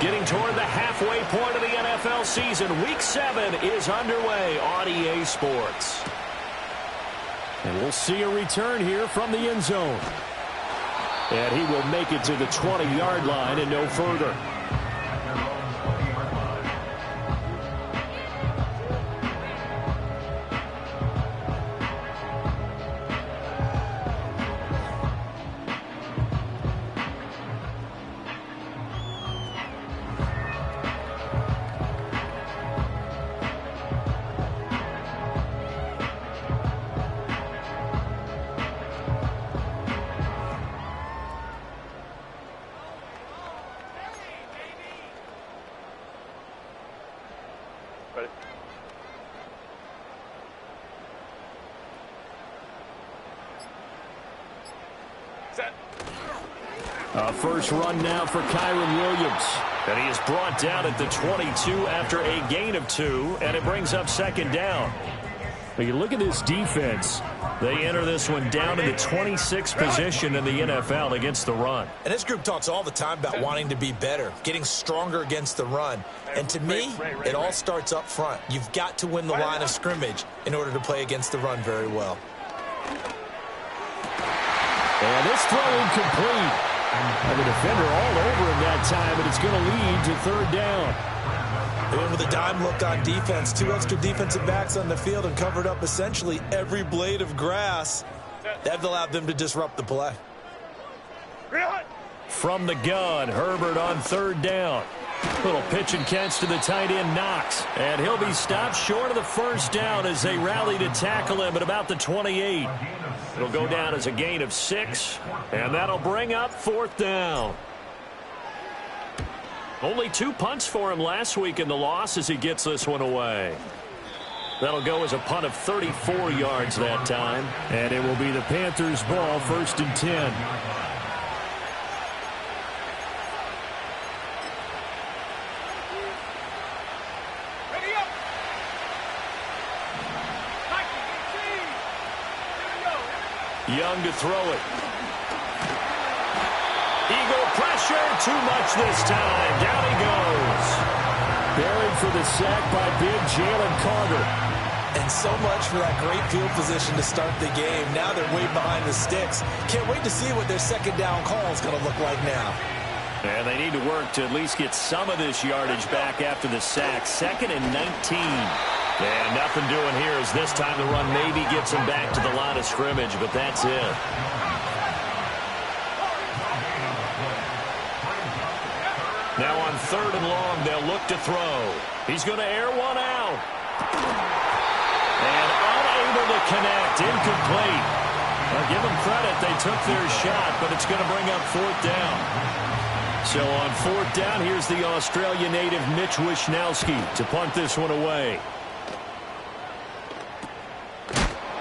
Getting toward the halfway point of the NFL season, Week 7 is underway on EA Sports. And we'll see a return here from the end zone. And he will make it to the 20-yard line and no further. First run now for Kyron Williams. And he is brought down at the 22 after a gain of 2, and it brings up second down. But you look at this defense. They enter this one down in the 26th position in the NFL against the run. And this group talks all the time about wanting to be better, getting stronger against the run. And to me, it all starts up front. You've got to win the line of scrimmage in order to play against the run very well. And this throw incomplete. And the defender all over him that time, and it's going to lead to third down. And with a dime look on defense, 2 extra defensive backs on the field and covered up essentially every blade of grass. That allowed them to disrupt the play. From the gun, Herbert on third down. Little pitch and catch to the tight end, Knox. And he'll be stopped short of the first down as they rally to tackle him at about the 28. It'll go down as a gain of 6, and that'll bring up fourth down. Only 2 punts for him last week in the loss as he gets this one away. That'll go as a punt of 34 yards that time, and it will be the Panthers' ball, 1st and 10. Young to throw it. Eagle pressure, too much this time. Down he goes. Buried for the sack by big Jalen Carter. And so much for that great field position to start the game. Now they're way behind the sticks. Can't wait to see what their second down call is going to look like now. And they need to work to at least get some of this yardage back after the sack. 2nd and 19. And nothing doing here as this time the run maybe gets him back to the line of scrimmage, but that's it. Now on 3rd and long, they'll look to throw. He's going to air one out. And unable to connect, incomplete. I'll give them credit, they took their shot, but it's going to bring up 4th down. So on 4th down, here's the Australia native Mitch Wishnowsky to punt this one away.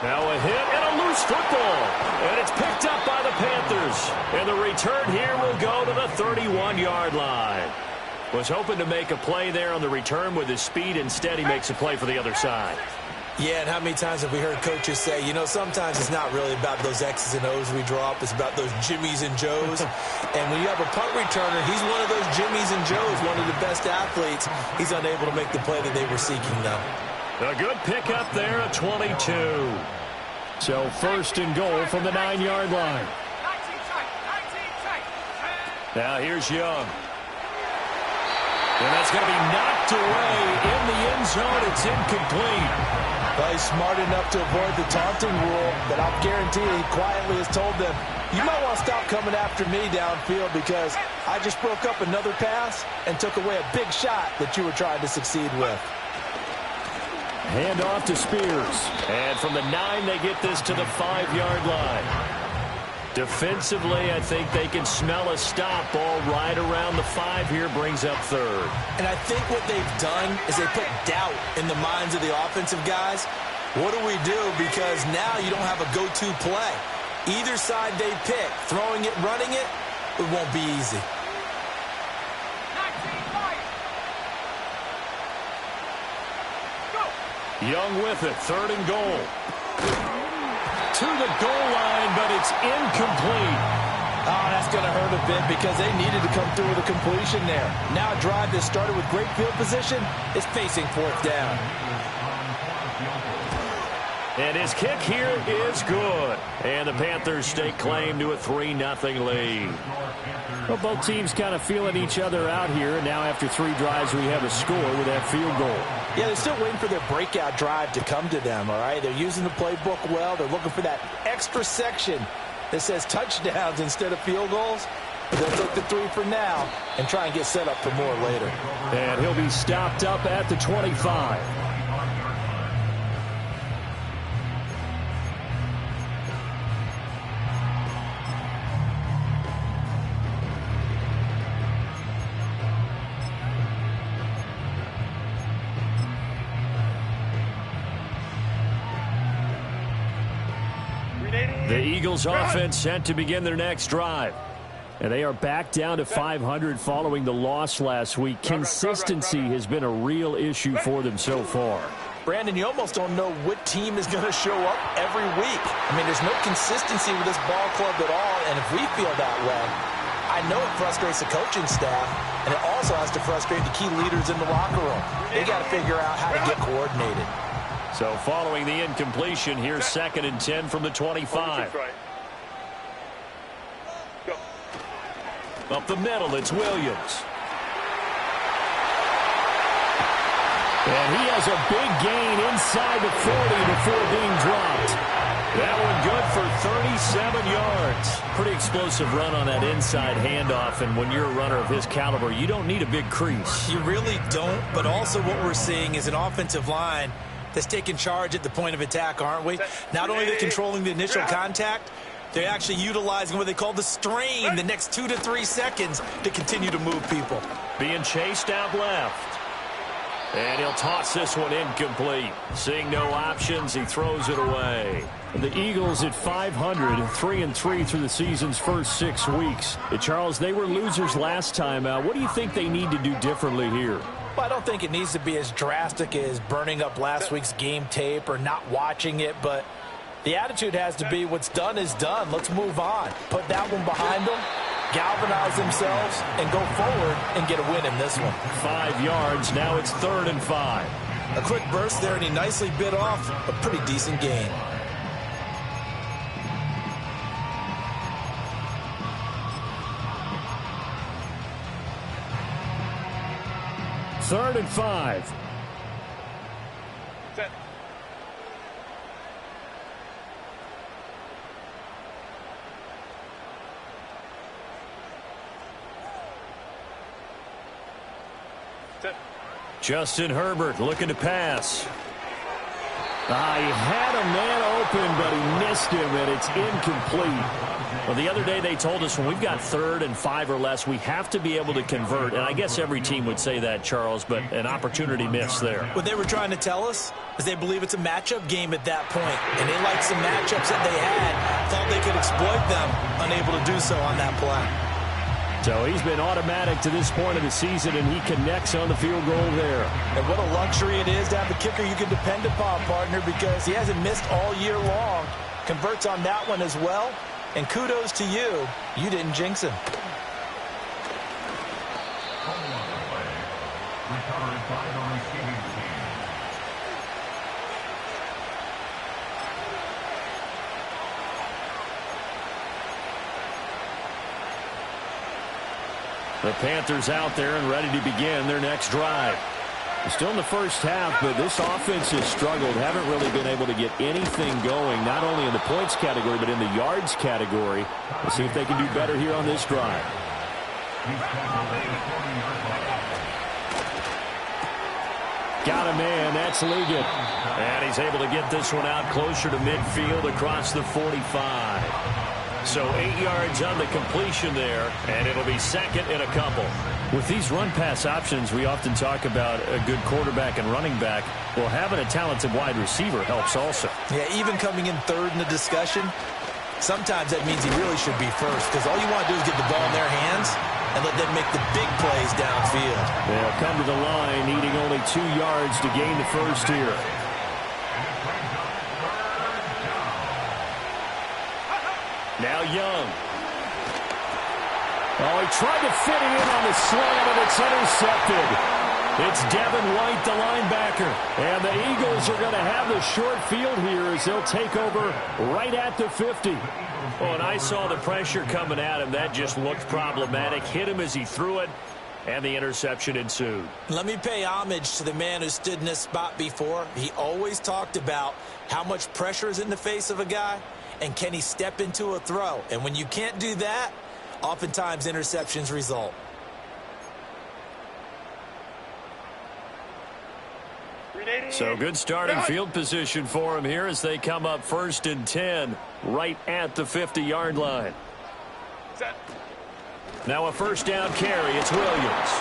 Now a hit and a loose football. And it's picked up by the Panthers. And the return here will go to the 31-yard line. Was hoping to make a play there on the return with his speed. Instead, he makes a play for the other side. Yeah, and how many times have we heard coaches say, you know, sometimes it's not really about those X's and O's we drop. It's about those Jimmies and Joes. And when you have a punt returner, he's one of those Jimmies and Joes, one of the best athletes. He's unable to make the play that they were seeking, though. A good pickup there at 22. So 1st and goal from the 9-yard line. Now here's Young. And that's going to be knocked away in the end zone. It's incomplete. Well, he's smart enough to avoid the taunting rule, but I'll guarantee he quietly has told them, you might want to stop coming after me downfield because I just broke up another pass and took away a big shot that you were trying to succeed with. Hand off to Spears. And from the 9, they get this to the 5-yard line. Defensively, I think they can smell a stop. Ball right around the 5 here, brings up 3rd. And I think what they've done is they put doubt in the minds of the offensive guys. What do we do? Because now you don't have a go-to play. Either side they pick, throwing it, running it, it won't be easy. Young with it, 3rd and goal. To the goal line, but it's incomplete. Oh, that's going to hurt a bit because they needed to come through with a completion there. Now a drive that started with great field position is facing fourth down. And his kick here is good. And the Panthers stake claim to a 3-0 lead. Well, both teams kind of feeling each other out here. And now after 3 drives, we have a score with that field goal. Yeah, they're still waiting for their breakout drive to come to them, all right? They're using the playbook well. They're looking for that extra section that says touchdowns instead of field goals. They'll take the 3 for now and try and get set up for more later. And he'll be stopped up at the 25. The Eagles offense set to begin their next drive. And they are back down to 500 following the loss last week. Consistency has been a real issue for them so far. Brandon, you almost don't know what team is going to show up every week. I mean, there's no consistency with this ball club at all, and if we feel that way, I know it frustrates the coaching staff, and it also has to frustrate the key leaders in the locker room. They got to figure out how to get coordinated. So following the incompletion, here's 2nd and 10 from the 25. Up the middle, it's Williams. And he has a big gain inside the 40 before being dropped. That one good for 37 yards. Pretty explosive run on that inside handoff, and when you're a runner of his caliber, you don't need a big crease. You really don't, but also what we're seeing is an offensive line that's taking charge at the point of attack, aren't we? Not only are they controlling the initial contact, they're actually utilizing what they call the strain the next 2 to 3 seconds to continue to move people. Being chased out left. And he'll toss this one incomplete. Seeing no options, he throws it away. The Eagles at 500, 3-3 through the season's first 6 weeks. Charles, they were losers last time out. What do you think they need to do differently here? Well, I don't think it needs to be as drastic as burning up last week's game tape or not watching it, but the attitude has to be what's done is done. Let's move on. Put that one behind them, galvanize themselves, and go forward and get a win in this one. 5 yards. Now it's 3rd and 5. A quick burst there, and he nicely bit off a pretty decent gain. Third and 5. Set. Set. Justin Herbert looking to pass. He had a man open, but he missed him, and it's incomplete. Well, the other day they told us when we've got 3rd and 5 or less, we have to be able to convert. And I guess every team would say that, Charles, but an opportunity missed there. What they were trying to tell us is they believe it's a matchup game at that point, and they liked some matchups that they had, thought they could exploit them, unable to do so on that play. So he's been automatic to this point of the season, and he connects on the field goal there. And what a luxury it is to have a kicker you can depend upon, partner, because he hasn't missed all year long. Converts on that one as well. And kudos to you. You didn't jinx him. The Panthers out there and ready to begin their next drive. Still in the first half, but this offense has struggled. Haven't really been able to get anything going, not only in the points category, but in the yards category. We'll see if they can do better here on this drive. Got a man. That's Ligon. And he's able to get this one out closer to midfield across the 45. So 8 yards on the completion there, and it'll be 2nd and a couple. With these run-pass options, we often talk about a good quarterback and running back. Well, having a talented wide receiver helps also. Yeah, even coming in 3rd in the discussion, sometimes that means he really should be first, because all you want to do is get the ball in their hands and let them make the big plays downfield. They'll come to the line, needing only 2 yards to gain the first here. Now Young. Oh, he tried to fit it in on the slam, and it's intercepted. It's Devin White, the linebacker. And the Eagles are going to have the short field here as they'll take over right at the 50. Oh, and I saw the pressure coming at him. That just looked problematic. Hit him as he threw it, and the interception ensued. Let me pay homage to the man who stood in this spot before. He always talked about how much pressure is in the face of a guy, and can he step into a throw. And when you can't do that, oftentimes interceptions result. So good starting field position for him here as they come up 1st and 10 right at the 50-yard line. Set. Now a first down carry. It's Williams.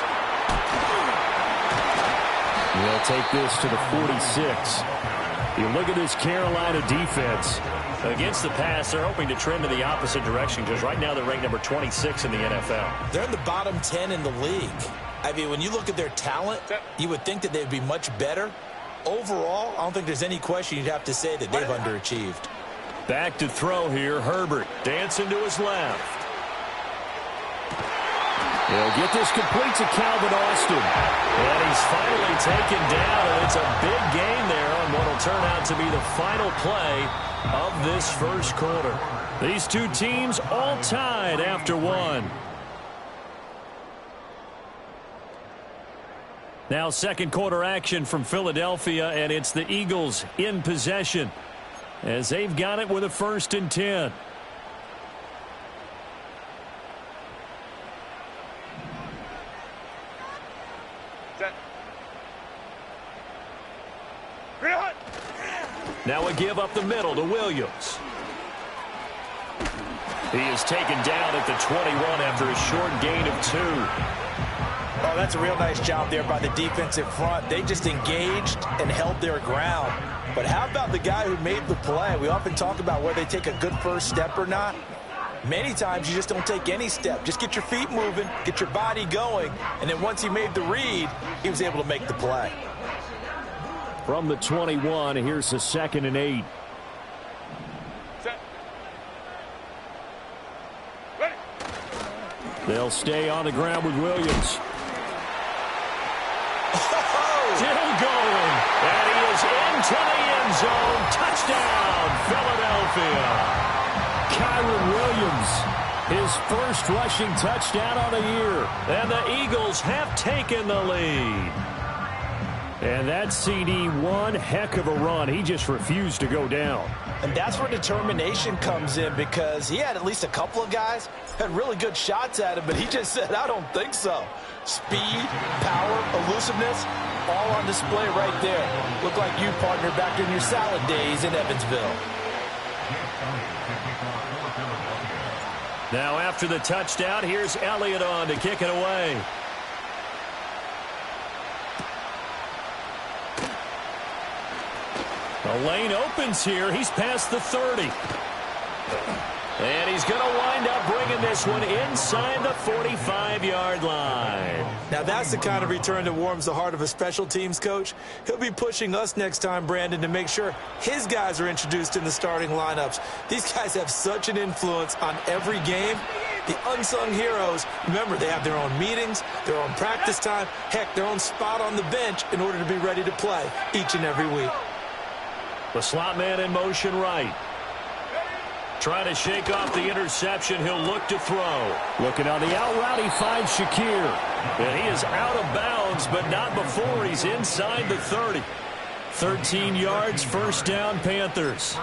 They'll take this to the 46. You look at this Carolina defense. Against the pass, they're hoping to trend in the opposite direction because right now they're ranked number 26 in the NFL. They're in the bottom 10 in the league. I mean, when you look at their talent, you would think that they'd be much better. Overall, I don't think there's any question you'd have to say that they've underachieved. Back to throw here, Herbert dancing to his left. He'll get this complete to Calvin Austin. And he's finally taken down, and it's a big gain there on what will turn out to be the final play of this first quarter. These two teams all tied after one. Now second quarter action from Philadelphia, and it's the Eagles in possession as they've got it with a 1st and 10. Set. Now a give up the middle to Williams. He is taken down at the 21 after a short gain of 2. Oh, that's a real nice job there by the defensive front. They just engaged and held their ground. But how about the guy who made the play? We often talk about whether they take a good first step or not. Many times you just don't take any step. Just get your feet moving, get your body going, and then once he made the read, he was able to make the play. From the 21, here's the 2nd and 8. Set. Ready. They'll stay on the ground with Williams. Still going, and he is into the end zone. Touchdown, Philadelphia. Kyron Williams, his first rushing touchdown on the year. And the Eagles have taken the lead. And that CD, one heck of a run. He just refused to go down. And that's where determination comes in, because he had at least a couple of guys had really good shots at him, but he just said, I don't think so. Speed, power, elusiveness, all on display right there. Look like you, partner, back in your salad days in Evansville. Now after the touchdown, here's Elliott on to kick it away. The lane opens here. He's past the 30. And he's going to wind up bringing this one inside the 45-yard line. Now that's the kind of return that warms the heart of a special teams coach. He'll be pushing us next time, Brandon, to make sure his guys are introduced in the starting lineups. These guys have such an influence on every game. The unsung heroes, remember, they have their own meetings, their own practice time, heck, their own spot on the bench in order to be ready to play each and every week. The slot man in motion right. Trying to shake off the interception. He'll look to throw. Looking on the out route, he finds Shakir. And he is out of bounds, but not before he's inside the 30. 13 yards, first down, Panthers.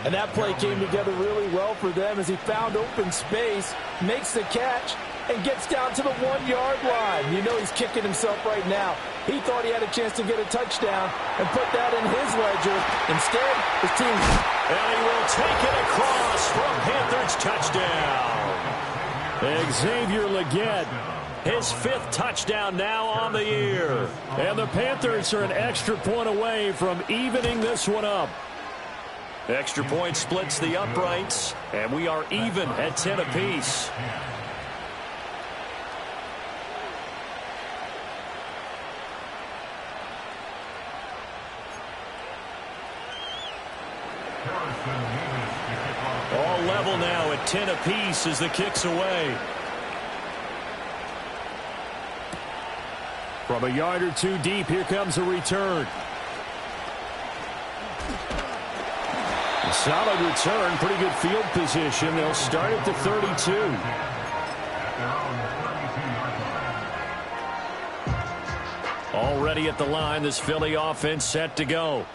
And that play came together really well for them as he found open space, makes the catch, and gets down to the 1-yard line. You know he's kicking himself right now. He thought he had a chance to get a touchdown and put that in his ledger. Instead, his team... And he will take it across from Panthers touchdown. Xavier Legette, his 5th touchdown now on the year. And the Panthers are an extra point away from evening this one up. Extra point splits the uprights, and we are even at 10 apiece. All level now at 10 apiece as the kick's away. From a yard or two deep, here comes a return. A solid return, pretty good field position. They'll start at the 32. Already at the line, this Philly offense set to go.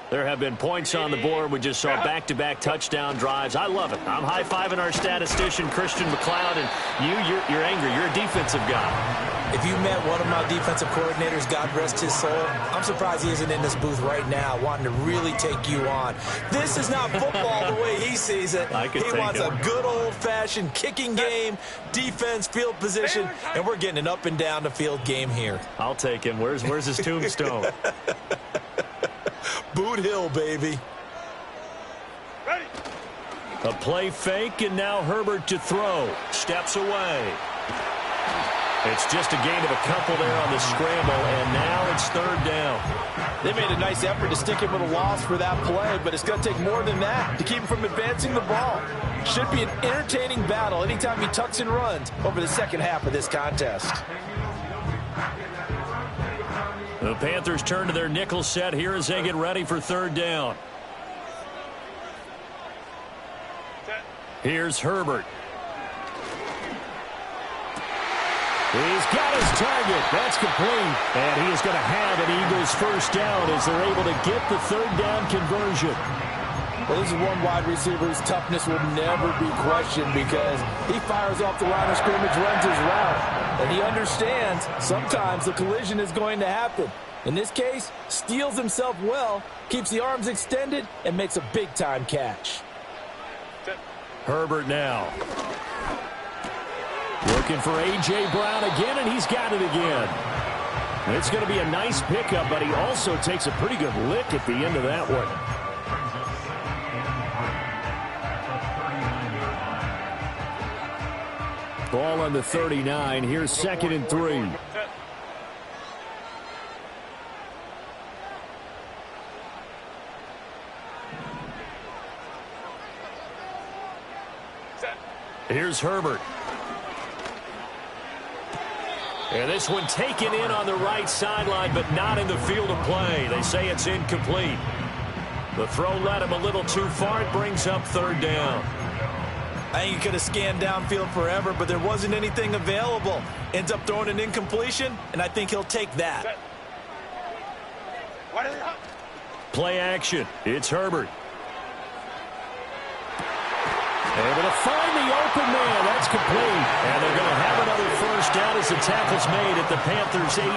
There have been points on the board. We just saw back-to-back touchdown drives. I love it. I'm high-fiving our statistician, Christian McLeod, and you're angry. You're a defensive guy. If you met one of my defensive coordinators, God rest his soul, I'm surprised he isn't in this booth right now wanting to really take you on. This is not football the way he sees it. He wants a good old-fashioned kicking game, defense, field position, and we're getting an up-and-down-the-field game here. I'll take him. Where's his tombstone? Boot Hill, baby. Ready. A play fake, and now Herbert to throw. Steps away. It's just a gain of a couple there on the scramble, and now it's third down. They made a nice effort to stick him with a loss for that play, but it's going to take more than that to keep him from advancing the ball. Should be an entertaining battle anytime he tucks and runs over the second half of this contest. The Panthers turn to their nickel set here as they get ready for third down. Here's Herbert. He's got his target. That's complete. And he is going to have an Eagles first down as they're able to get the third down conversion. Well, this is one wide receiver's toughness will never be questioned because he fires off the line of scrimmage, runs his route, and he understands sometimes the collision is going to happen. In this case, steals himself well, keeps the arms extended, and makes a big-time catch. Herbert now. Looking for A.J. Brown again, and he's got it again. It's going to be a nice pickup, but he also takes a pretty good lick at the end of that one. Ball on the 39. Here's 2nd and 3. Here's Herbert. And this one taken in on the right sideline, but not in the field of play. They say it's incomplete. The throw led him a little too far. It brings up third down. I think he could have scanned downfield forever, but there wasn't anything available. Ends up throwing an incompletion, and I think he'll take that. Play action. It's Herbert. Able to find the open man. That's complete. And they're going to have another first down as the tackle's made at the Panthers' 18.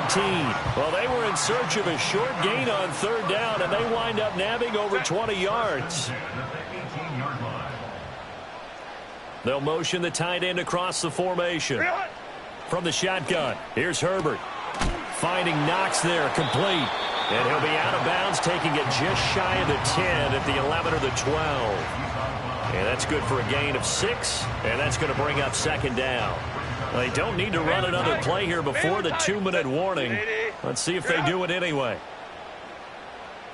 Well, they were in search of a short gain on third down, and they wind up nabbing over 20 yards. They'll motion the tight end across the formation. From the shotgun, here's Herbert. Finding Knox there, complete. And he'll be out of bounds, taking it just shy of the 10 at the 11 or the 12. And that's good for a gain of 6, and that's going to bring up second down. They don't need to run another play here before the 2-minute warning. Let's see if they do it anyway.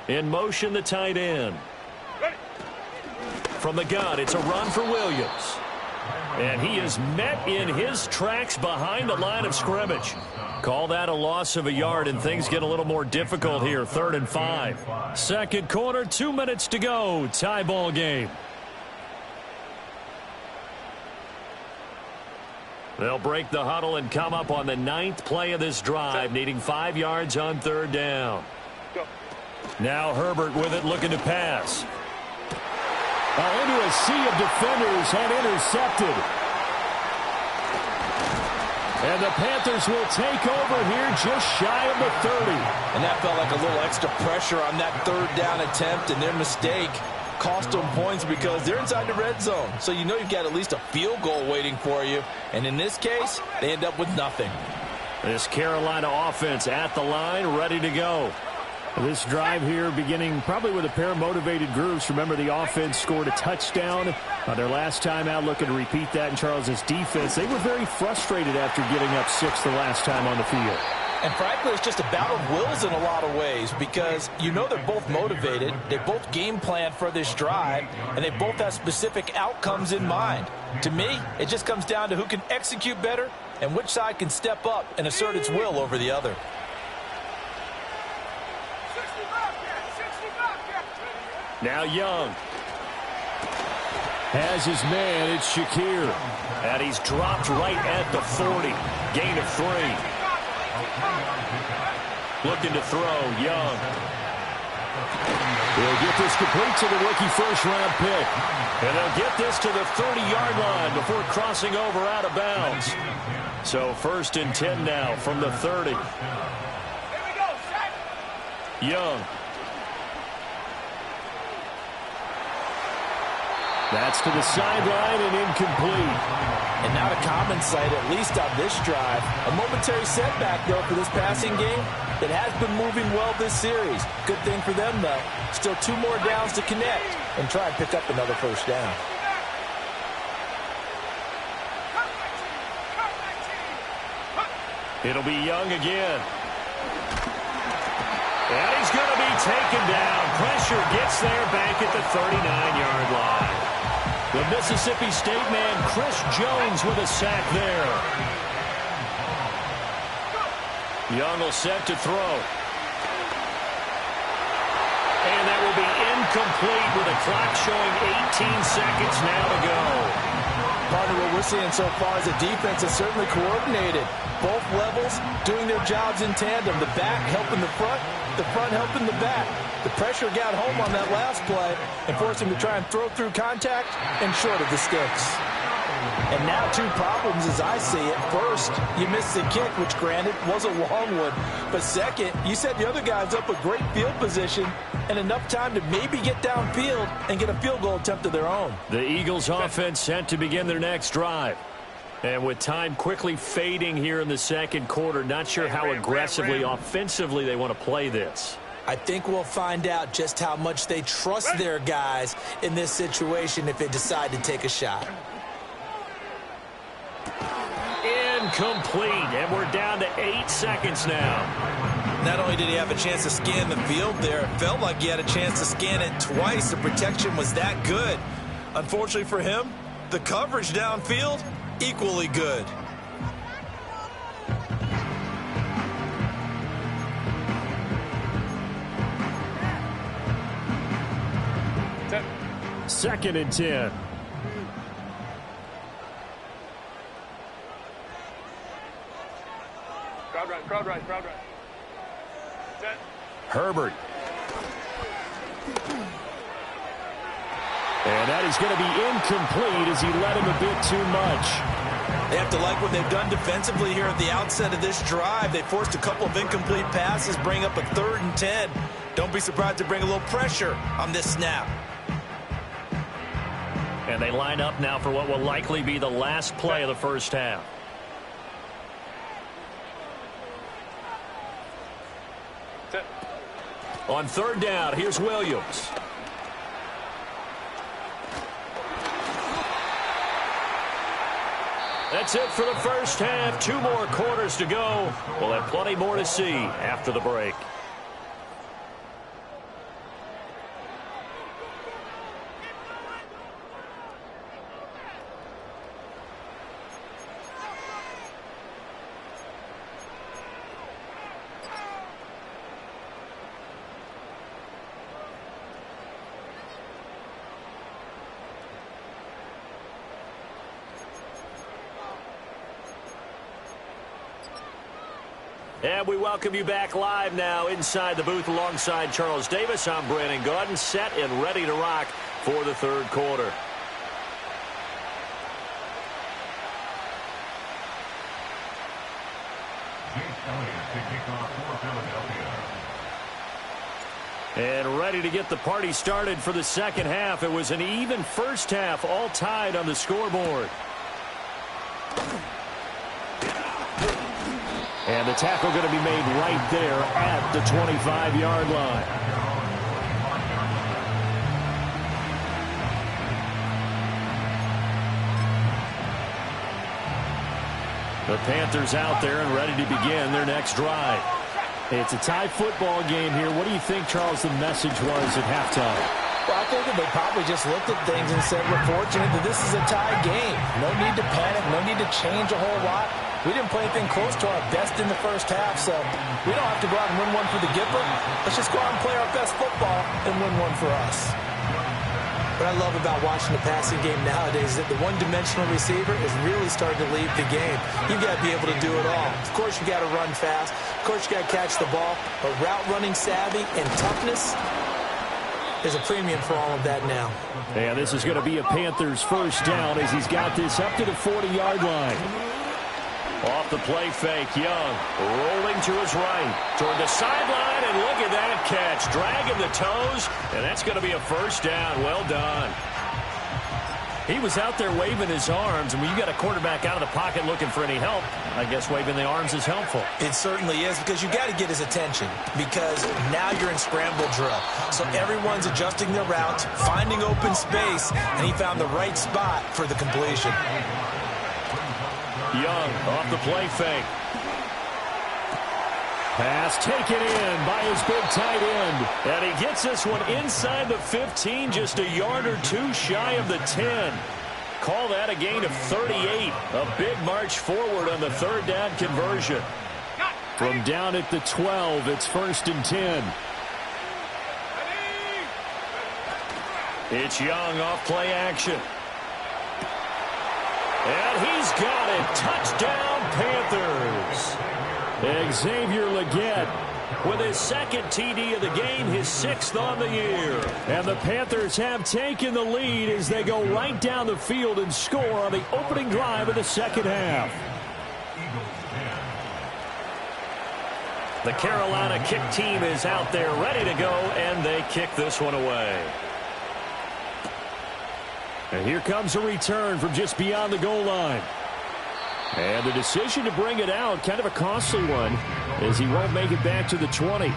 In motion, the tight end. From the gun, it's a run for Williams. And he is met in his tracks behind the line of scrimmage. Call that a loss of a yard, and things get a little more difficult here. 3rd and 5. Second quarter, 2 minutes to go. Tie ball game. They'll break the huddle and come up on the 9th play of this drive, needing 5 yards on third down. Now Herbert with it, looking to pass. Into a sea of defenders and intercepted. And the Panthers will take over here just shy of the 30. And that felt like a little extra pressure on that third down attempt, and their mistake cost them points because they're inside the red zone. So you know you've got at least a field goal waiting for you. And in this case, they end up with nothing. This Carolina offense at the line, ready to go. This drive here beginning probably with a pair of motivated groups. Remember, the offense scored a touchdown on their last time out, looking to repeat that in Charles's defense. They were very frustrated after giving up 6 the last time on the field. And frankly, it's just a battle of wills in a lot of ways because you know they're both motivated, they both game plan for this drive, and they both have specific outcomes in mind. To me, it just comes down to who can execute better and which side can step up and assert its will over the other. Now Young. Has his man, it's Shakir. And he's dropped right at the 40. Gain of 3. Looking to throw, Young. He'll get this complete to the rookie first-round pick. And they'll get this to the 30-yard line before crossing over out of bounds. So 1st and 10 now from the 30. Young. That's to the sideline and incomplete. And not a common sight, at least on this drive. A momentary setback, though, for this passing game. It has been moving well this series. Good thing for them, though. Still 2 more downs to connect and try and pick up another first down. It'll be Young again. And he's going to be taken down. Pressure gets there back at the 39-yard line. The Mississippi State man, Chris Jones, with a sack there. Young will set to throw. And that will be incomplete with a clock showing 18 seconds now to go. Partner, what we're seeing so far is the defense is certainly coordinated. Both levels doing their jobs in tandem. The back helping the front helping the back. The pressure got home on that last play and forced him to try and throw through contact and short of the sticks. And now 2 problems as I see it. First, you missed the kick, which granted was a long one. But second, you set the other guys up with great field position and enough time to maybe get downfield and get a field goal attempt of their own. The Eagles offense set to begin their next drive. And with time quickly fading here in the second quarter, not sure how aggressively, offensively they want to play this. I think we'll find out just how much they trust their guys in this situation if they decide to take a shot. Incomplete, and we're down to 8 seconds now. Not only did he have a chance to scan the field there, it felt like he had a chance to scan it twice. The protection was that good. Unfortunately for him, the coverage downfield, equally good. Second and 10. Crowd right. Set. Herbert. And that is going to be incomplete as he led him a bit too much. They have to like what they've done defensively here at the outset of this drive. They forced a couple of incomplete passes, bring up a 3rd and 10. Don't be surprised to bring a little pressure on this snap. And they line up now for what will likely be the last play of the first half. Set. On 3rd down, here's Williams. That's it for the first half. 2 more quarters to go. We'll have plenty more to see after the break. And we welcome you back live now inside the booth alongside Charles Davis. I'm Brandon Gaudin, set and ready to rock for the 3rd quarter. And ready to get the party started for the second half. It was an even first half, all tied on the scoreboard. And the tackle going to be made right there at the 25-yard line. The Panthers out there and ready to begin their next drive. It's a tie football game here. What do you think, Charles, the message was at halftime? Well, I think that they probably just looked at things and said, we're fortunate that this is a tie game. No need to panic, no need to change a whole lot. We didn't play anything close to our best in the first half, so we don't have to go out and win one for the Gipper. Let's just go out and play our best football and win one for us. What I love about watching the passing game nowadays is that the one-dimensional receiver is really starting to leave the game. You've got to be able to do it all. Of course, you got to run fast. Of course, you got to catch the ball. But route running savvy and toughness, there's a premium for all of that now. And this is going to be a Panthers first down as he's got this up to the 40-yard line. Off the play fake, Young rolling to his right toward the sideline, and look at that catch, dragging the toes, and that's going to be a first down. Well done. He was out there waving his arms, and when you got a quarterback out of the pocket looking for any help, I guess waving the arms is helpful. It certainly is, because you got to get his attention, because now you're in scramble drill. So everyone's adjusting their routes, finding open space, and he found the right spot for the completion. Young off the play fake. Pass taken in by his big tight end. And he gets this one inside the 15, just a yard or two shy of the 10. Call that a gain of 38. A big march forward on the third down conversion. From down at the 12, it's 1st and 10. It's Young off play action. And he's got it. Touchdown, Panthers. Xavier Legette with his second TD of the game, his 6th on the year. And the Panthers have taken the lead as they go right down the field and score on the opening drive of the second half. The Carolina kick team is out there ready to go, and they kick this one away. And here comes a return from just beyond the goal line. And the decision to bring it out, kind of a costly one, as he won't make it back to the 20.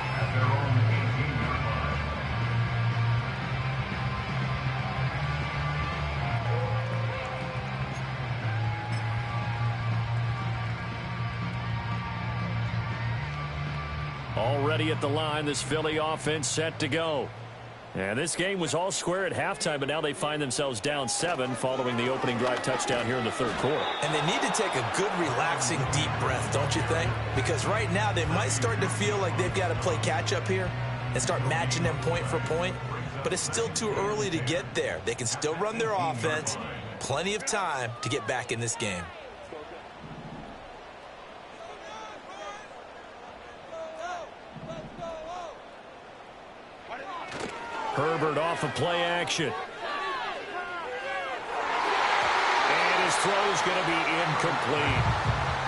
Already at the line, this Philly offense set to go. And this game was all square at halftime, but now they find themselves down 7 following the opening drive touchdown here in the third quarter. And they need to take a good, relaxing, deep breath, don't you think? Because right now they might start to feel like they've got to play catch-up here and start matching them point for point. But it's still too early to get there. They can still run their offense. Plenty of time to get back in this game. Herbert off of play action. And his throw is going to be incomplete.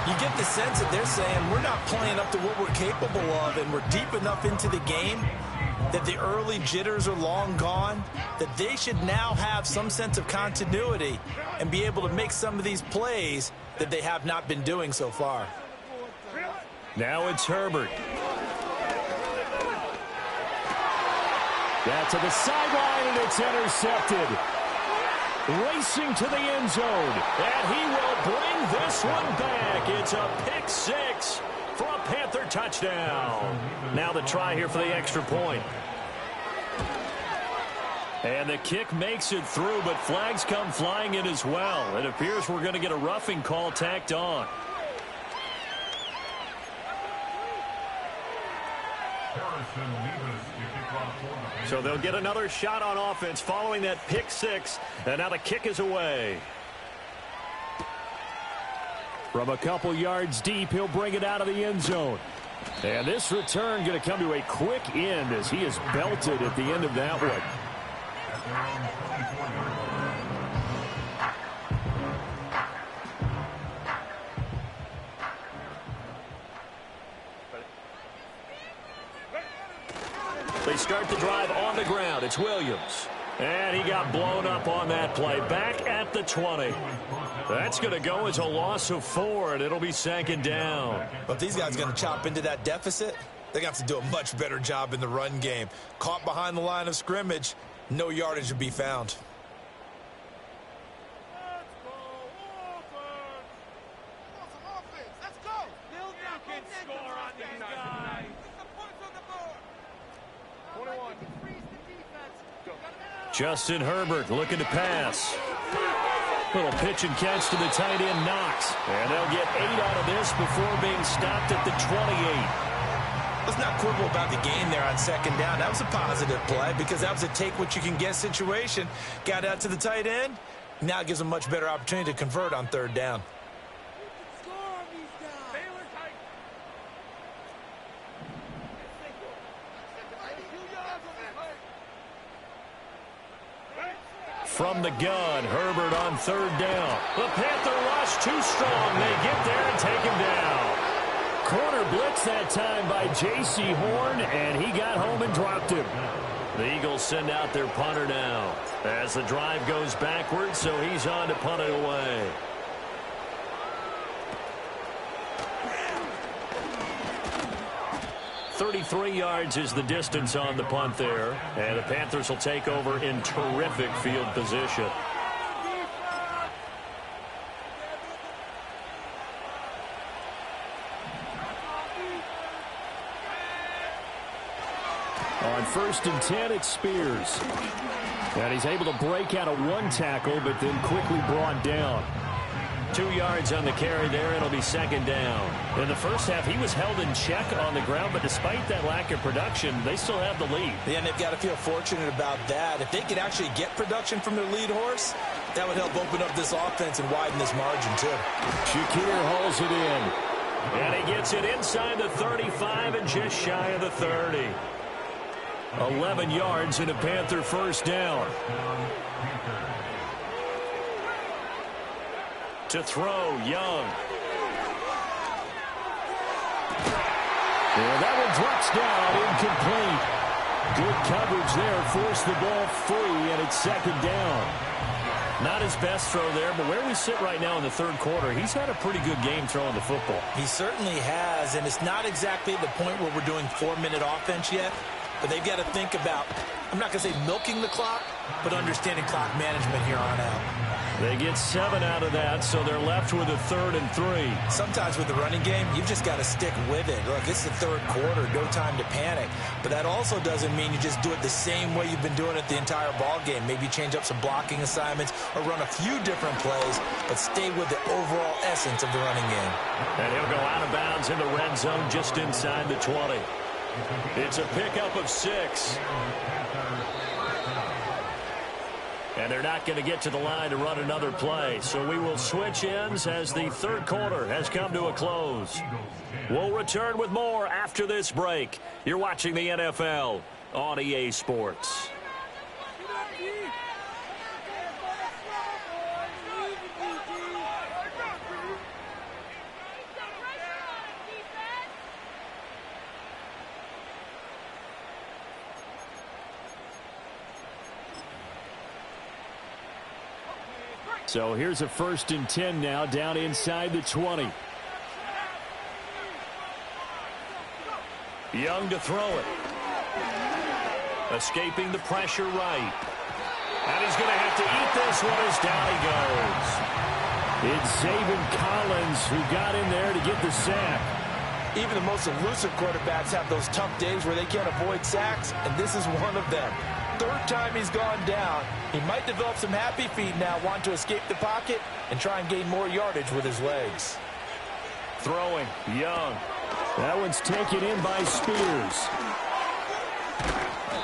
You get the sense that they're saying we're not playing up to what we're capable of, and we're deep enough into the game that the early jitters are long gone, that they should now have some sense of continuity and be able to make some of these plays that they have not been doing so far. Now it's Herbert. That to the sideline, and it's intercepted. Racing to the end zone. And he will bring this one back. It's a pick 6 for a Panther touchdown. Now the try here for the extra point. And the kick makes it through, but flags come flying in as well. It appears we're going to get a roughing call tacked on. So they'll get another shot on offense following that pick 6, and now the kick is away. From a couple yards deep, he'll bring it out of the end zone. And this return going to come to a quick end as he is belted at the end of that one. They start the drive on the ground. It's Williams. And he got blown up on that play. Back at the 20. That's going to go as a loss of 4, and it'll be 2nd down. But these guys are going to chop into that deficit. They're going to have to do a much better job in the run game. Caught behind the line of scrimmage, no yardage to be found. Justin Herbert looking to pass. Little pitch and catch to the tight end, Knox. And they'll get 8 out of this before being stopped at the 28. Let's not quibble about the gain there on second down. That was a positive play because that was a take-what-you-can-get situation. Got out to the tight end. Now it gives them a much better opportunity to convert on third down. From the gun, Herbert on third down. The Panther rush too strong. They get there and take him down. Corner blitz that time by J.C. Horn, and he got home and dropped him. The Eagles send out their punter now as the drive goes backwards, so he's on to punt it away. .33 yards is the distance on the punt there, and the Panthers will take over in terrific field position. On 1st and 10, it's Spears. And he's able to break out of one tackle, but then quickly brought down. 2 yards on the carry there, and it'll be second down. In the first half, he was held in check on the ground, but despite that lack of production, they still have the lead. Yeah, and they've got to feel fortunate about that. If they could actually get production from their lead horse, that would help open up this offense and widen this margin, too. Shakir hauls it in. And he gets it inside the 35 and just shy of the 30. 11 yards and a Panther first down. To throw, Young. And that one drops down, incomplete. Good coverage there, forced the ball free, and it's second down. Not his best throw there, but where we sit right now in the third quarter, he's had a pretty good game throwing the football. He certainly has, and it's not exactly the point where we're doing 4-minute offense yet, but they've got to think about, I'm not going to say milking the clock, but understanding clock management here on out. They get 7 out of that, so they're left with a 3rd and 3. Sometimes with the running game, you've just got to stick with it. Look, it's the third quarter, no time to panic. But that also doesn't mean you just do it the same way you've been doing it the entire ball game. Maybe change up some blocking assignments or run a few different plays, but stay with the overall essence of the running game. And he'll go out of bounds in the red zone just inside the 20. It's a pickup of 6. And they're not going to get to the line to run another play. So we will switch ends as the third quarter has come to a close. We'll return with more after this break. You're watching the NFL on EA Sports. So here's a 1st and 10 now, down inside the 20. Young to throw it. Escaping the pressure right. And he's going to have to eat this one as down he goes. It's Zaven Collins who got in there to get the sack. Even the most elusive quarterbacks have those tough days where they can't avoid sacks, and this is one of them. 3rd time he's gone down. He might develop some happy feet now, want to escape the pocket and try and gain more yardage with his legs. Throwing, Young. That one's taken in by Spears.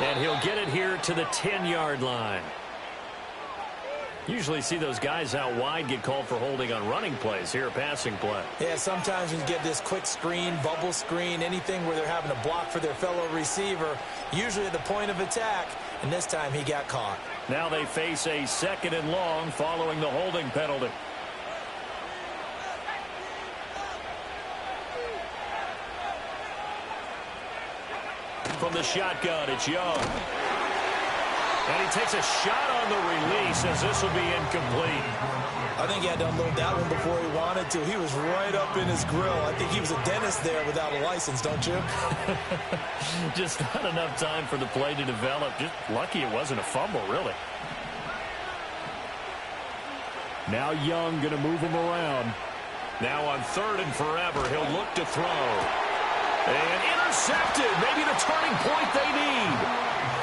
And he'll get it here to the 10-yard line. Usually see those guys out wide get called for holding on running plays. Here, a passing play. Yeah, sometimes when you get this quick screen, bubble screen, anything where they're having to block for their fellow receiver, usually at the point of attack, and this time he got caught. Now they face a 2nd and long following the holding penalty. From the shotgun, it's Young. And he takes a shot on the release as this will be incomplete. I think he had to unload that one before he wanted to. He was right up in his grill. I think he was a dentist there without a license, don't you? Just not enough time for the play to develop. Just lucky it wasn't a fumble, really. Now Young going to move him around. Now on 3rd and forever, he'll look to throw. And intercepted. Maybe the turning point they need.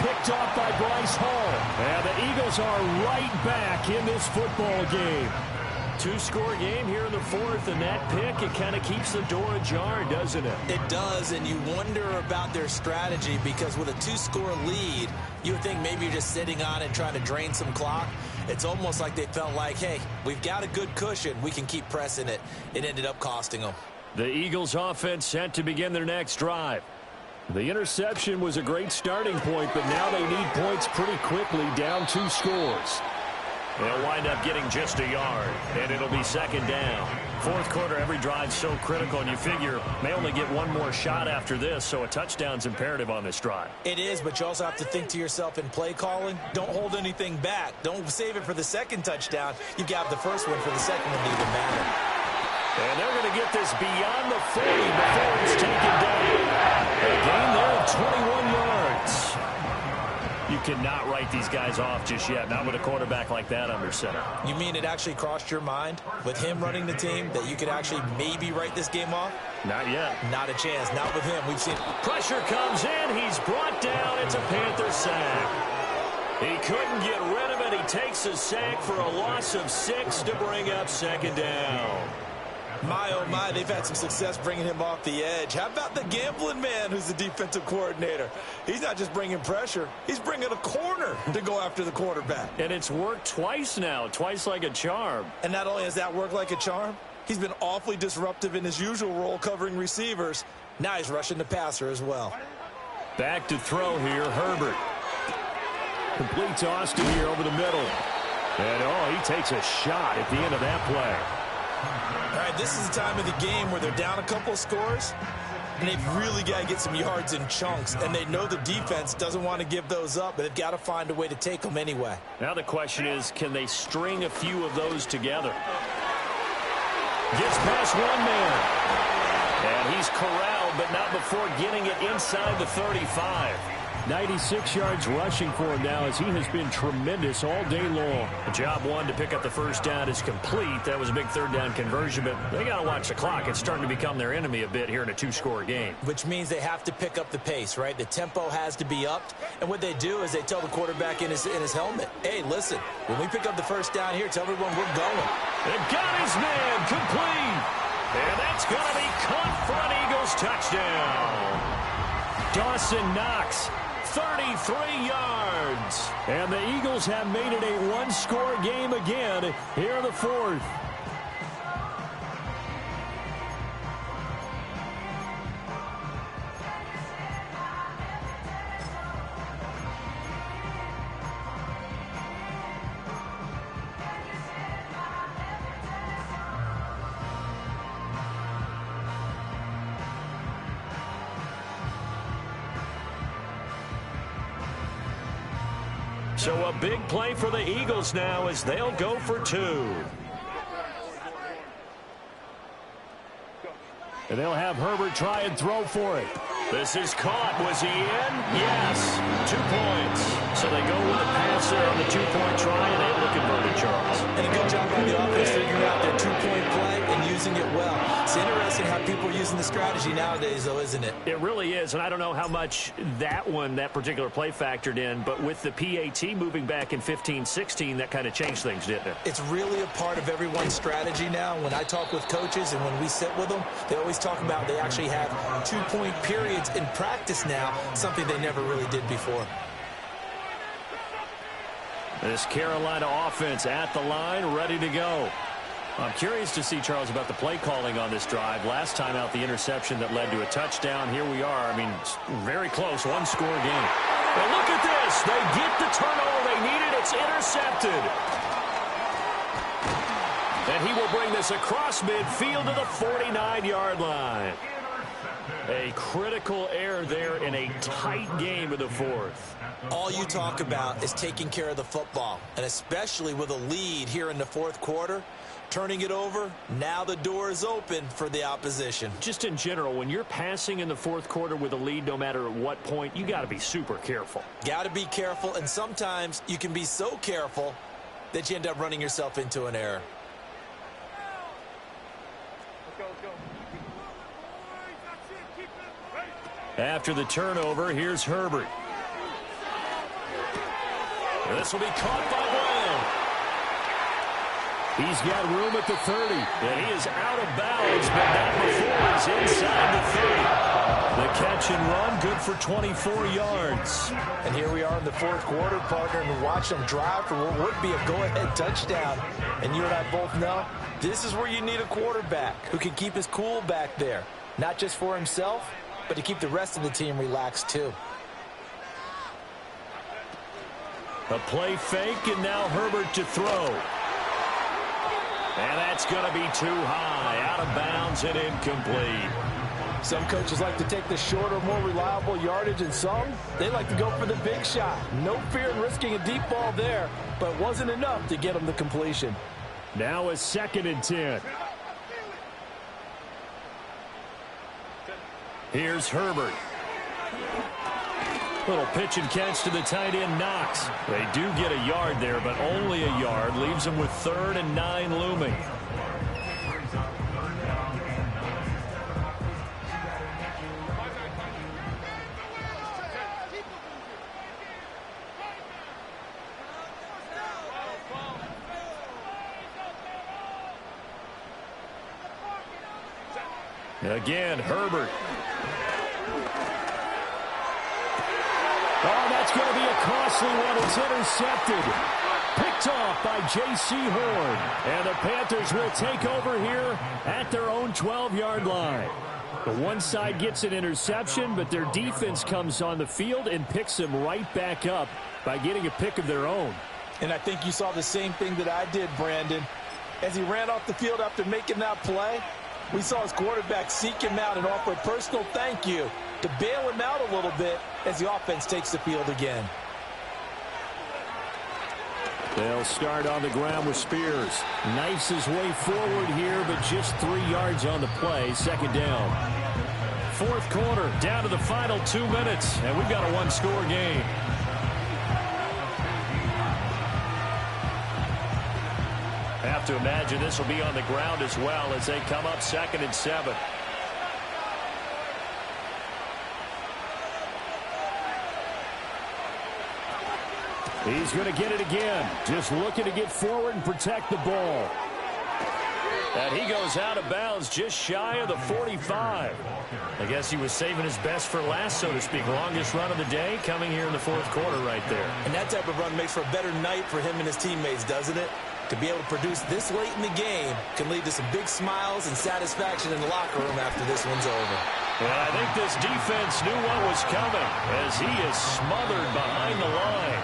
Picked off by Bryce Hall. And the Eagles are right back in this football game. Two-score game here in the fourth, and that pick, it kind of keeps the door ajar, doesn't it? It does, and you wonder about their strategy because with a two-score lead, you would think maybe you're just sitting on it trying to drain some clock. It's almost like they felt like, hey, we've got a good cushion. We can keep pressing it. It ended up costing them. The Eagles offense set to begin their next drive. The interception was a great starting point, but now they need points pretty quickly, down 2 scores. They'll wind up getting just a yard, and it'll be second down. Fourth quarter, every drive's so critical, and you figure may only get one more shot after this, so a touchdown's imperative on this drive. It is, but you also have to think to yourself in play calling, don't hold anything back. Don't save it for the second touchdown. You got the first one for the second one to even matter. And they're going to get this beyond the 40 before it's taken down. A gain there of 21 yards. You cannot write these guys off just yet, not with a quarterback like that under center. You mean it actually crossed your mind with him running the team that you could actually maybe write this game off? Not yet. Not a chance. Not with him. We've seen pressure comes in. He's brought down. It's a Panther sack. He couldn't get rid of it. He takes a sack for a loss of 6 to bring up second down. My, oh my, they've had some success bringing him off the edge. How about the gambling man who's the defensive coordinator? He's not just bringing pressure. He's bringing a corner to go after the quarterback. And it's worked twice now, twice like a charm. And not only has that worked like a charm, he's been awfully disruptive in his usual role covering receivers. Now he's rushing the passer as well. Back to throw here, Herbert. Completes Austin here over the middle. And, oh, he takes a shot at the end of that play. All right, this is the time of the game where they're down a couple of scores, and they've really got to get some yards in chunks, and they know the defense doesn't want to give those up, but they've got to find a way to take them anyway. Now the question is, can they string a few of those together? Gets past one man. And he's corralled, but not before getting it inside the 35. 96 yards rushing for him now as he has been tremendous all day long. Job one to pick up the first down is complete. That was a big third down conversion, but they got to watch the clock. It's starting to become their enemy a bit here in a two-score game. Which means they have to pick up the pace, right? The tempo has to be upped. And what they do is they tell the quarterback in his helmet, hey, listen, when we pick up the first down here, tell everyone we're going. They've got his man complete. And that's going to be caught for an Eagles touchdown. Dawson Knox. 33 yards. And the Eagles have made it a one-score game again here in the fourth. So a big play for the Eagles now as they'll go for 2. And they'll have Herbert try and throw for it. This is caught. Was he in? Yes. 2 points. So they go with a pass there on the 2-point try, and able to convert it, Charles. And a good job by the offense figuring out their 2-point play and using it well. It's interesting how people are using the strategy nowadays, though, isn't it? It really is, and I don't know how much that particular play factored in, but with the PAT moving back in 15-16, that kind of changed things, didn't it? It's really a part of everyone's strategy now. When I talk with coaches and when we sit with them, they always talk about they actually have 2-point periods in practice now, something they never really did before. This Carolina offense at the line, ready to go. I'm curious to see, Charles, about the play calling on this drive. Last time out, the interception that led to a touchdown. Here we are. I mean, it's very close, one-score game. But look at this. They get the turnover they needed. It's intercepted. And he will bring this across midfield to the 49-yard line. A critical error there in a tight game in the fourth. All you talk about is taking care of the football, and especially with a lead here in the fourth quarter, turning it over, now the door is open for the opposition. Just in general, when you're passing in the fourth quarter with a lead, no matter at what point, you got to be super careful. Got to be careful, and sometimes you can be so careful that you end up running yourself into an error. Let's go, let's go. After the turnover, here's Herbert. This will be caught by Brown. He's got room at the 30. And he is out of bounds, but not before he's inside the 30. The catch and run, good for 24 yards. And here we are in the fourth quarter, partner, and watch them drive for what would be a go-ahead touchdown. And you and I both know this is where you need a quarterback who can keep his cool back there. Not just for himself, but to keep the rest of the team relaxed too. A play fake, and now Herbert to throw. And that's going to be too high, out of bounds and incomplete. Some coaches like to take the shorter, more reliable yardage, and some, they like to go for the big shot. No fear in risking a deep ball there, but it wasn't enough to get them the completion. Now a 2nd and 10. Here's Herbert. Little pitch and catch to the tight end, Knox. They do get a yard there, but only a yard. Leaves them with 3rd and 9 looming. Again, Herbert. Oh, that's going to be a costly one. It's intercepted. Picked off by J.C. Horn. And the Panthers will take over here at their own 12-yard line. The one side gets an interception, but their defense comes on the field and picks them right back up by getting a pick of their own. And I think you saw the same thing that I did, Brandon. As he ran off the field after making that play, we saw his quarterback seek him out and offer a personal thank you to bail him out a little bit as the offense takes the field again. They'll start on the ground with Spears. Knifes his way forward here, but just 3 yards on the play. 2nd down. 4th quarter, down to the final 2 minutes, and we've got a one-score game. Have to imagine this will be on the ground as well as they come up 2nd and 7. He's going to get it again. Just looking to get forward and protect the ball. And he goes out of bounds just shy of the 45. I guess he was saving his best for last, so to speak. Longest run of the day coming here in the 4th quarter right there. And that type of run makes for a better night for him and his teammates, doesn't it? To be able to produce this late in the game can lead to some big smiles and satisfaction in the locker room after this one's over. And I think this defense knew what was coming as he is smothered behind the line.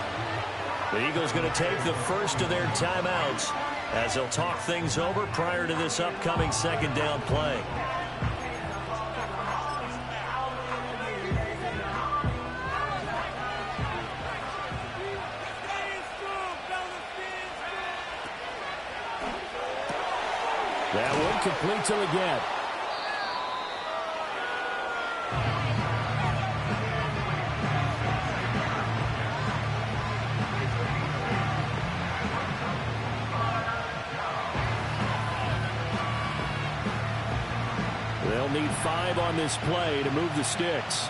The Eagles going to take the first of their timeouts as they'll talk things over prior to this upcoming 2nd down play. That one complete to Leggett. They'll need 5 on this play to move the sticks.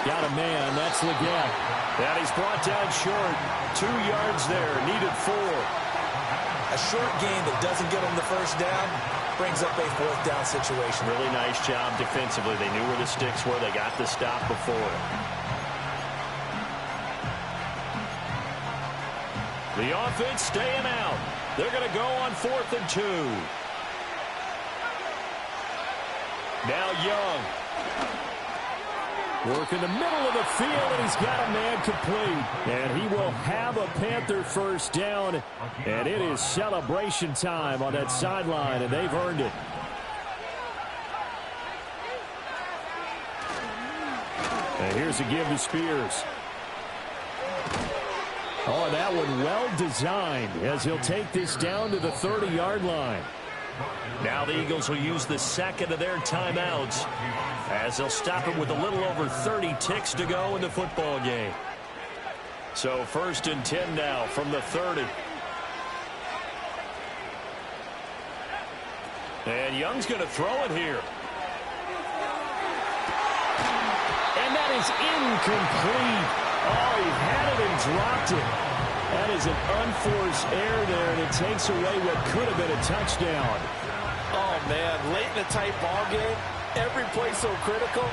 Got a man. That's Leggett. And he's brought down short. 2 yards there. Needed 4. A short gain that doesn't get him the first down brings up a 4th down situation. Really nice job defensively. They knew where the sticks were. They got the stop before. The offense staying out. They're going to go on 4th and 2. Now Young. Work in the middle of the field, and he's got a man complete. And he will have a Panther first down. And it is celebration time on that sideline, and they've earned it. And here's a give to Spears. Oh, that one well designed as he'll take this down to the 30-yard line. Now the Eagles will use the 2nd of their timeouts as they'll stop it with a little over 30 ticks to go in the football game. So 1st and 10 now from the 30. And Young's going to throw it here. And that is incomplete. Oh, he had it and dropped it. That is an unforced error there, and it takes away what could have been a touchdown. Oh, man, late in a tight ball game, every play so critical,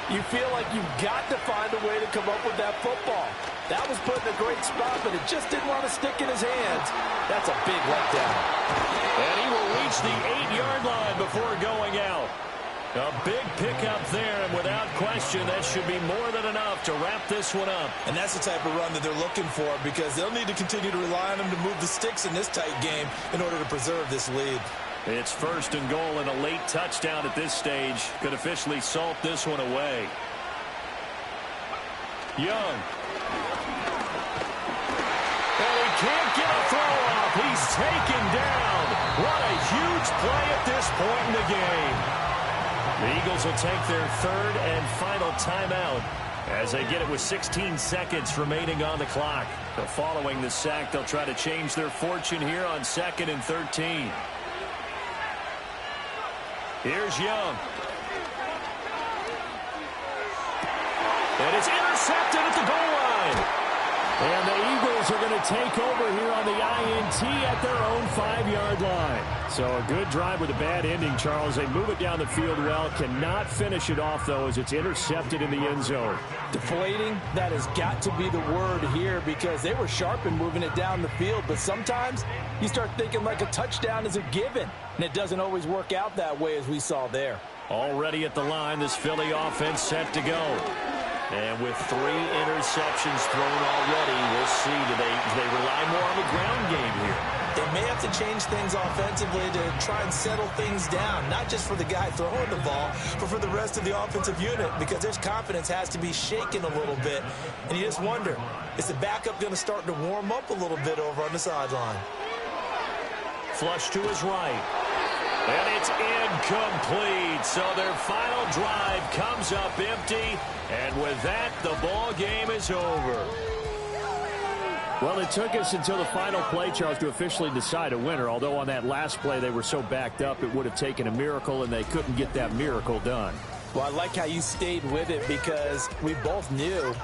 you feel like you've got to find a way to come up with that football. That was put in a great spot, but it just didn't want to stick in his hands. That's a big letdown. And he will reach the 8-yard line before going out. A big pickup there, and without question, that should be more than enough to wrap this one up. And that's the type of run that they're looking for, because they'll need to continue to rely on him to move the sticks in this tight game in order to preserve this lead. It's 1st and goal, and a late touchdown at this stage could officially salt this one away. Young. And he can't get a throw off. He's taken down. What a huge play at this point in the game. The Eagles will take their 3rd and final timeout as they get it with 16 seconds remaining on the clock. So following the sack, they'll try to change their fortune here on 2nd and 13. Here's Young. And it's intercepted at the goal line. And the Eagles are going to take over here on the INT at their own 5-yard line. So a good drive with a bad ending, Charles. They move it down the field well. Cannot finish it off, though, as it's intercepted in the end zone. Deflating, that has got to be the word here, because they were sharp in moving it down the field. But sometimes you start thinking like a touchdown is a given, and it doesn't always work out that way, as we saw there. Already at the line, this Philly offense set to go. And with 3 interceptions thrown already, we'll see. Do they rely more on the ground game here? They may have to change things offensively to try and settle things down, not just for the guy throwing the ball, but for the rest of the offensive unit, because their confidence has to be shaken a little bit. And you just wonder, is the backup going to start to warm up a little bit over on the sideline? Flush to his right. And it's incomplete. So their final drive comes up empty. And with that, the ball game is over. Well, it took us until the final play, Charles, to officially decide a winner. Although on that last play they were so backed up, it would have taken a miracle, and they couldn't get that miracle done. Well, I like how you stayed with it, because we both knew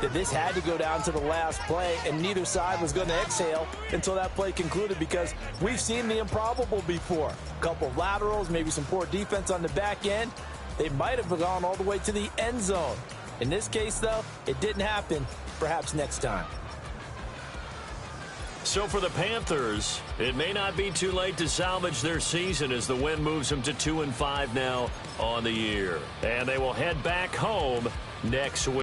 that this had to go down to the last play, and neither side was going to exhale until that play concluded, because we've seen the improbable before. A couple of laterals, maybe some poor defense on the back end. They might have gone all the way to the end zone. In this case, though, it didn't happen. Perhaps next time. So for the Panthers, it may not be too late to salvage their season as the win moves them to 2-5 now on the year. And they will head back home next week.